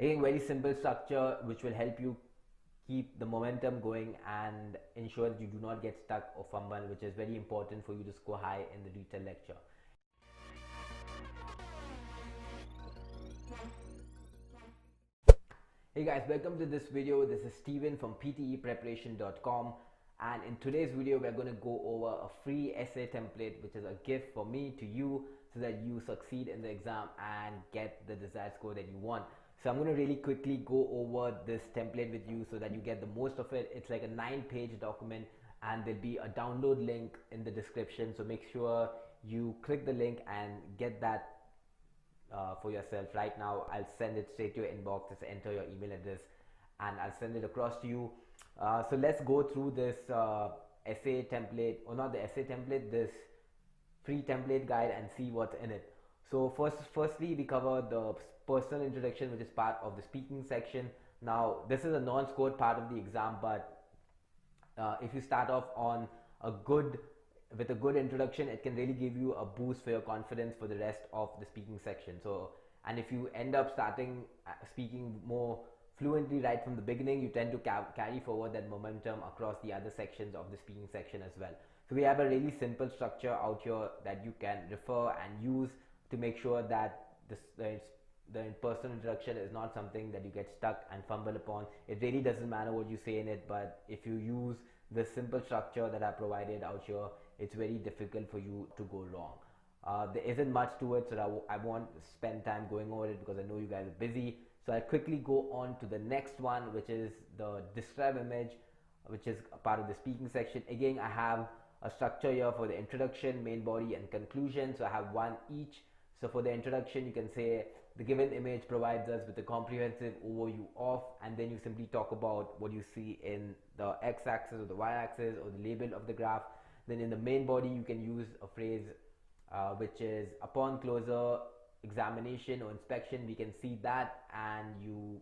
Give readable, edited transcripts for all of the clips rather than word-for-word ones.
Again, very simple structure which will help you keep the momentum going and ensure that you do not get stuck or fumble, which is very important for you to score high in the Retell lecture. Hey guys, welcome to this video. This is Steven from PTEpreparation.com, and in today's video we're going to go over a free essay template which is a gift for me to you so that you succeed in the exam and get the desired score that you want. So I'm going to really quickly go over this template with you so that you get the most of it. It's like a 9-page document and there'll be a download link in the description, so make sure you click the link and get that for yourself. Right now I'll send it straight to your inbox. Just enter your email address and I'll send it across to you. So let's go through this essay template, or not the essay template, this free template guide, and see what's in it. So firstly we cover the personal introduction, which is part of the speaking section. Now this is a non-scored part of the exam, but if you start off on with a good introduction, it can really give you a boost for your confidence for the rest of the speaking section. So, and if you end up starting speaking more fluently right from the beginning, you tend to carry forward that momentum across the other sections of the speaking section as well. So we have a really simple structure out here that you can refer and use to make sure that the personal introduction is not something that you get stuck and fumble upon. It really doesn't matter what you say in it, but if you use the simple structure that I provided out here, it's very difficult for you to go wrong. There isn't much to it, so I won't spend time going over it because I know you guys are busy. So I'll quickly go on to the next one, which is the describe image, which is a part of the speaking section. Again, I have a structure here for the introduction, main body, and conclusion. So I have one each. So for the introduction, you can say the given image provides us with a comprehensive overview of, and then you simply talk about what you see in the x-axis or the y-axis or the label of the graph. Then in the main body, you can use a phrase which is upon closer examination or inspection, we can see that, and you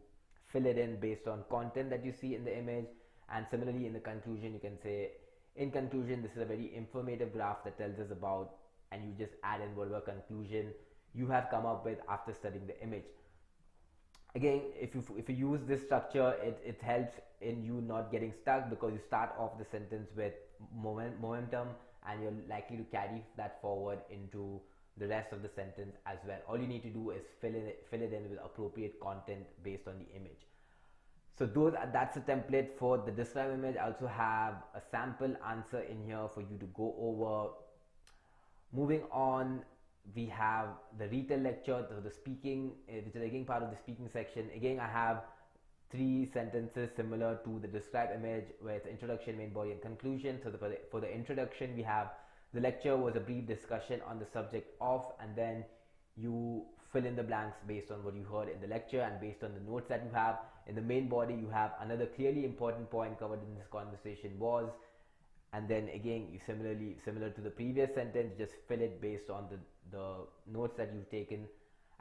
fill it in based on content that you see in the image. And similarly in the conclusion, you can say, in conclusion, this is a very informative graph that tells us about, and you just add in whatever conclusion you have come up with after studying the image. Again, if you use this structure, it helps in you not getting stuck, because you start off the sentence with momentum and you're likely to carry that forward into the rest of the sentence as well. All you need to do is fill it in with appropriate content based on the image. So that's a template for the describe image. I also have a sample answer in here for you to go over. Moving on, we have the Retell lecture, so the speaking, which is again part of the speaking section. Again, I have 3 sentences similar to the describe image, where it's introduction, main body, and conclusion. So for the introduction, we have the lecture was a brief discussion on the subject of, and then you fill in the blanks based on what you heard in the lecture and based on the notes that you have. In the main body, you have another clearly important point covered in this conversation was, and then again you similar to the previous sentence, just fill it based on the notes that you've taken.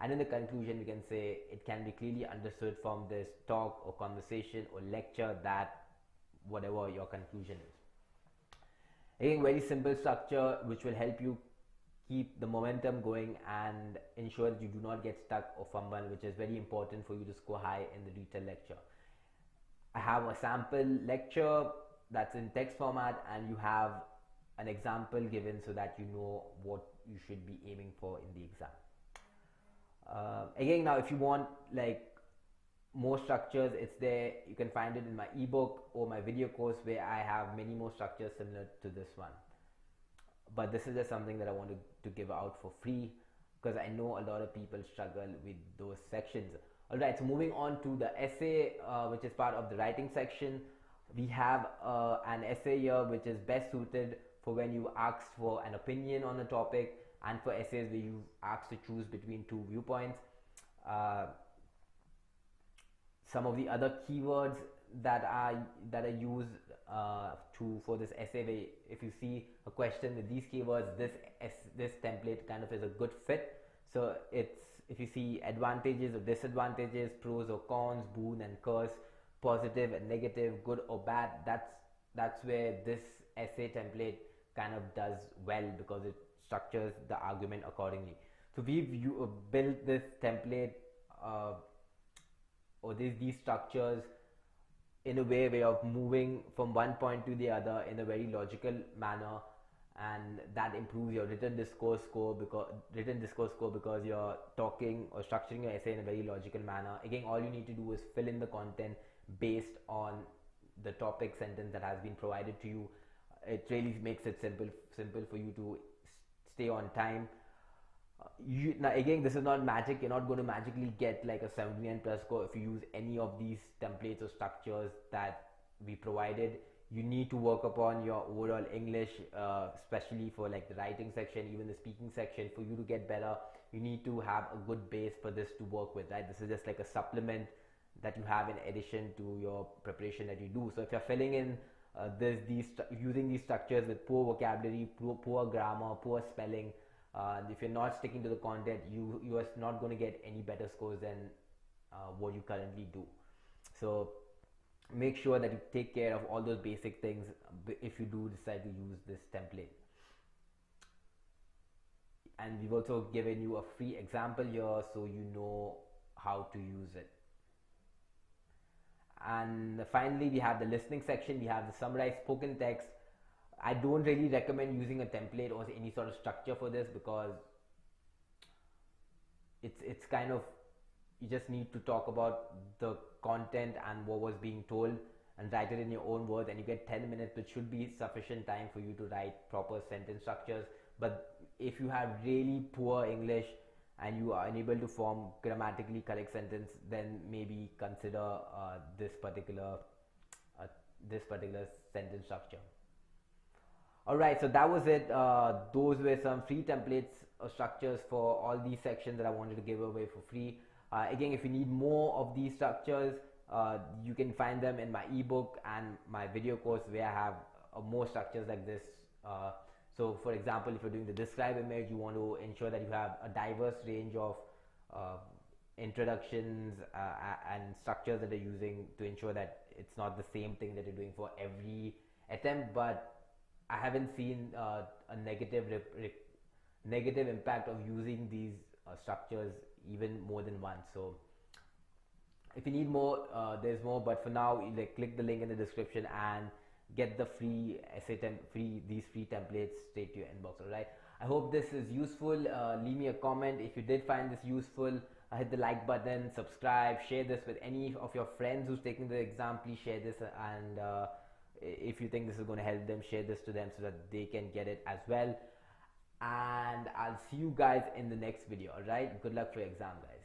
And in the conclusion, we can say it can be clearly understood from this talk or conversation or lecture that whatever your conclusion is. Again, very simple structure which will help you keep the momentum going and ensure that you do not get stuck or fumble, which is very important for you to score high in the Retell lecture. I have a sample lecture that's in text format, and you have an example given so that you know what you should be aiming for in the exam. Again, now if you want like more structures, it's there. You can find it in my ebook or my video course, where I have many more structures similar to this one. But this is just something that I wanted to give out for free, because I know a lot of people struggle with those sections. Alright, so moving on to the essay, which is part of the writing section. We have an essay here which is best suited for when you ask for an opinion on a topic, and for essays where you ask to choose between 2 viewpoints. Some of the other keywords that I use for this essay, if you see a question with these keywords, this template kind of is a good fit. So it's, if you see advantages or disadvantages, pros or cons, boon and curse, positive and negative, good or bad, that's where this essay template kind of does well, because it structures the argument accordingly. So we've built this template or these structures in a way of moving from one point to the other in a very logical manner, and that improves your written discourse score because you're talking or structuring your essay in a very logical manner. Again, all you need to do is fill in the content based on the topic sentence that has been provided to you. It really makes it simple for you to stay on time. Now again, this is not magic. You're not going to magically get like a 79 plus score if you use any of these templates or structures that we provided. You need to work upon your overall English, especially for like the writing section, even the speaking section. For you to get better, you need to have a good base for this to work with, right? This is just like a supplement that you have in addition to your preparation that you do. So if you're filling in using these structures with poor vocabulary, poor grammar, poor spelling, if you're not sticking to the content, you are not going to get any better scores than what you currently do. So make sure that you take care of all those basic things if you do decide to use this template. And we've also given you a free example here so you know how to use it. And finally, we have the listening section. We have the summarized spoken text. I don't really recommend using a template or any sort of structure for this because it's kind of, you just need to talk about the content and what was being told and write it in your own words, and you get 10 minutes, which should be sufficient time for you to write proper sentence structures. But if you have really poor English and you are unable to form grammatically correct sentence, then maybe consider this particular sentence structure. Alright, so that was it. Those were some free templates or structures for all these sections that I wanted to give away for free. Again, if you need more of these structures, you can find them in my ebook and my video course where I have more structures like this. So for example, if you're doing the describe image, you want to ensure that you have a diverse range of introductions and structures that you're using to ensure that it's not the same thing that you're doing for every attempt. But I haven't seen a negative impact of using these structures even more than once. So if you need more, there's more, but for now, click the link in the description and get the free these free templates straight to your inbox. All right, I hope this is useful. Leave me a comment if you did find this useful. Hit the like button, subscribe, share this with any of your friends who's taking the exam. Please share this, and if you think this is going to help them, share this to them so that they can get it as well. And I'll see you guys in the next video. All right, good luck for your exam, guys.